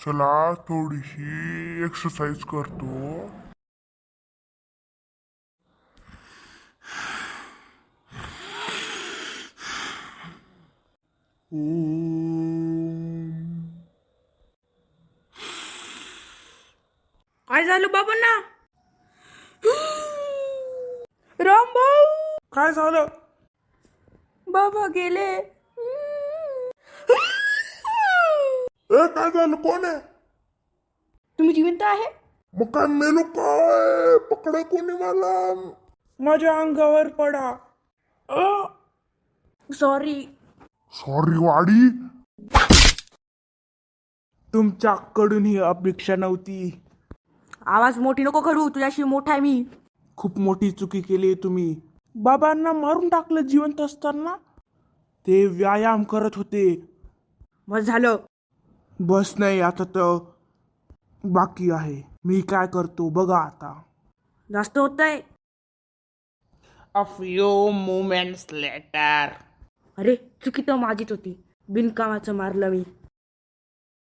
चला थोडीशी एक्सरसाइज करतो. काय झालं बाबांना? राम भाऊ, काय झालं? बाबा गेले. काय झालं? कोण आहे? तुम्ही जिवंत आहे? मग काय मेलो काय? पकडा कोणी मला. माझ्या अंगावर पडा. सॉरी. सॉरी वाडी. तुमच्याकडून ही अपेक्षा नव्हती. आवाज मोठी नको करू, तुझ्याशी मोठा आहे मी. खूप मोठी चुकी केली तुम्ही. बाबांना मारून टाकलं जिवंत असताना. ते व्यायाम करत होते. बस झालं. बस नाही, आता तर बाकी आहे. मी काय करतो बघा आता. जास्त होतंय. A few moments later. अरे चुकी तर माझीच होती. बिनकामाचं मारलं मी.